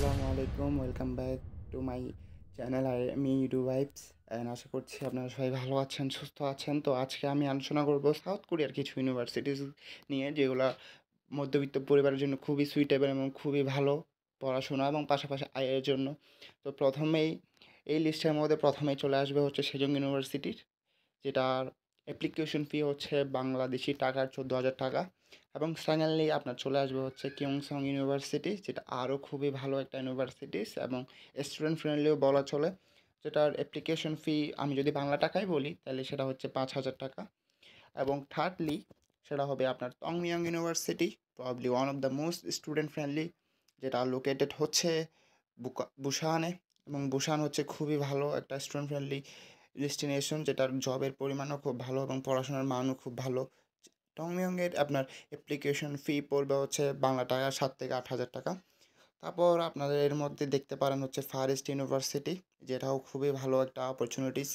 আসসালামু আলাইকুম, welcome back to my channel আমি ইউডু ভাইবস অ্যান্ড আশা করছি আপনারা সবাই ভালো আছেন, সুস্থ আছেন। তো আজকে আমি আলোচনা করব সাউথ কোরিয়ার কিছু ইউনিভার্সিটিস নিয়ে, যেগুলো মধ্যবিত্ত পরিবারের জন্য খুবই সুইটেবল এবং খুবই ভালো পড়াশোনা এবং পাশাপাশি আয়ের জন্য। তো এই লিস্টের মধ্যে প্রথমেই চলে আসবে হচ্ছে সেজং ইউনিভার্সিটির, যেটার অ্যাপ্লিকেশন ফি হচ্ছে বাংলাদেশি টাকার 14,000 টাকা। এবং সেকেন্ডলি আপনার চলে আসবে হচ্ছে কিয়ংসং ইউনিভার্সিটি, যেটা আরও খুবই ভালো একটা ইউনিভার্সিটিস এবং স্টুডেন্ট ফ্রেন্ডলিও বলা চলে, যেটার অ্যাপ্লিকেশন ফি আমি যদি বাংলা টাকায় বলি তাহলে সেটা হচ্ছে 5,000 টাকা। এবং থার্ডলি সেটা হবে আপনার টংমিয়াং university, probably one of the most student friendly, যেটা লোকেটেড হচ্ছে বুসানে। এবং বুসান হচ্ছে খুবই ভালো একটা স্টুডেন্ট ফ্রেন্ডলি ডেস্টিনেশন, যেটার জবের পরিমাণও খুব ভালো এবং পড়াশোনার মানও খুব ভালো। টংমিয়ংয়ের আপনার অ্যাপ্লিকেশন ফি পড়বে হচ্ছে বাংলা টাকা 7 থেকে 8 হাজার টাকা। তারপর আপনাদের এর মধ্যে দেখতে পারেন হচ্ছে ফার ইস্ট ইউনিভার্সিটি, যেটাও খুবই ভালো একটা অপরচুনিটিস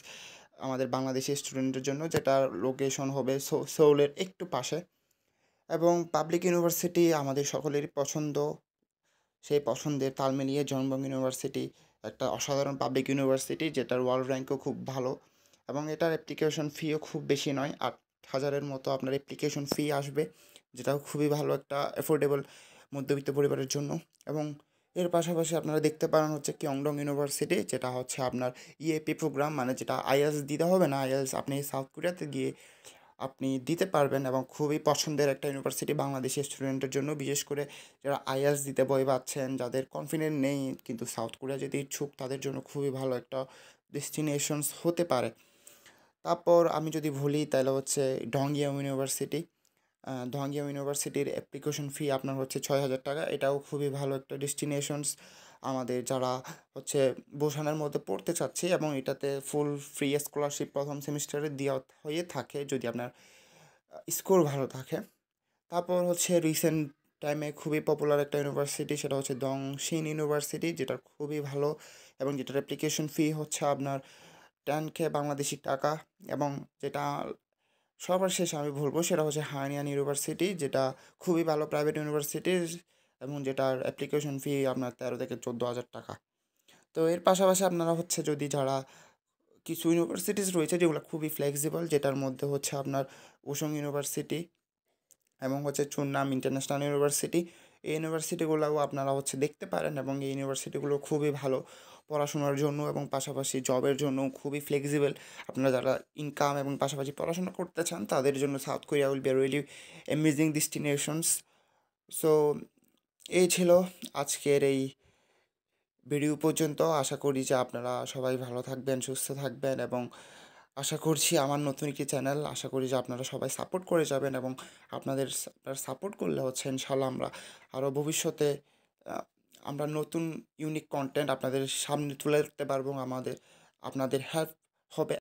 আমাদের বাংলাদেশি স্টুডেন্টের জন্য, যেটার লোকেশন হবে সোউলের একটু পাশে। এবং পাবলিক ইউনিভার্সিটি আমাদের সকলেরই পছন্দ, সেই পছন্দের তাল মিলিয়ে জনবং ইউনিভার্সিটি একটা অসাধারণ পাবলিক ইউনিভার্সিটি, যেটার ওয়ার্ল্ড র্যাঙ্কও খুব ভালো এবং এটার অ্যাপ্লিকেশন ফিও খুব বেশি নয়, 8,000-এর মতো আপনার অ্যাপ্লিকেশন ফি আসবে, যেটাও খুবই ভালো একটা অ্যাফোর্ডেবল মধ্যবিত্ত পরিবারের জন্য। এবং এর পাশাপাশি আপনারা দেখতে পারেন হচ্ছে কিয়ংডং ইউনিভার্সিটি, যেটা হচ্ছে আপনার ইএপি প্রোগ্রাম, মানে যেটা আইএলস দিতে হবে না, আইএলস আপনি সাউথ কোরিয়াতে গিয়ে আপনি দিতে পারবেন এবং খুবই পছন্দের একটা ইউনিভার্সিটি বাংলাদেশি স্টুডেন্টের জন্য, বিশেষ করে যারা আইএলস দিতে ভয় পাচ্ছেন, যাদের কনফিডেন্ট নেই কিন্তু সাউথ কোরিয়া যেতে ইচ্ছুক, তাদের জন্য খুবই ভালো একটা ডেস্টিনেশনস হতে পারে। তারপর আমি যদি বলি তাহলে হচ্ছে ডংগিয়াম ইউনিভার্সিটি। ডংগিয়াম ইউনিভার্সিটির অ্যাপ্লিকেশন ফি আপনার হচ্ছে 6,000 টাকা। এটাও খুবই ভালো একটা ডেস্টিনেশনস আমাদের যারা হচ্ছে বোসানের মধ্যে পড়তে চাচ্ছি, এবং এটাতে ফুল ফ্রি স্কলারশিপ প্রথম সেমিস্টারে দেওয়া হয়ে থাকে যদি আপনার স্কোর ভালো থাকে। তারপর হচ্ছে রিসেন্ট টাইমে খুবই পপুলার একটা ইউনিভার্সিটি, সেটা হচ্ছে দংশিন ইউনিভার্সিটি, যেটা খুবই ভালো এবং যেটার অ্যাপ্লিকেশন ফি হচ্ছে আপনার 10K বাংলাদেশি টাকা। এবং যেটা সবার শেষে আমি বলবো সেটা হচ্ছে হানিয়ান ইউনিভার্সিটি, যেটা খুবই ভালো প্রাইভেট ইউনিভার্সিটি এবং যেটার অ্যাপ্লিকেশন ফি আপনার 13 থেকে 14 হাজার টাকা। তো এর পাশাপাশি আপনারা হচ্ছে যদি যারা কিছু ইউনিভার্সিটিস রয়েছে যেগুলো খুবই ফ্লেক্সিবল, যেটার মধ্যে হচ্ছে আপনার ওসং ইউনিভার্সিটি এবং হচ্ছে চুন্নাম ইন্টারন্যাশনাল ইউনিভার্সিটি, এই ইউনিভার্সিটিগুলোও আপনারা হচ্ছে দেখতে পারেন এবং এই ইউনিভার্সিটিগুলো খুবই ভালো পড়াশোনার জন্য এবং পাশাপাশি জবের জন্য খুবই ফ্লেক্সিবল। আপনারা যারা ইনকাম এবং পাশাপাশি পড়াশোনা করতে চান তাদের জন্য south Korea will be really amazing destinations. So এই ছিল আজকের এই ভিডিও পর্যন্ত। আশা করি যে আপনারা সবাই ভালো থাকবেন, সুস্থ থাকবেন এবং আশা করছি আমার নতুন একটি চ্যানেল, আশা করি যে আপনারা সবাই সাপোর্ট করে যাবেন এবং আপনারা সাপোর্ট করলে হচ্ছে ইনশাল্লাহ আমরা আরও ভবিষ্যতে আহ, আমরা নতুন ইউনিক কন্টেন্ট আপনাদের সামনে তুলে ধরতে পারবো, আপনাদের হেল্প হবে।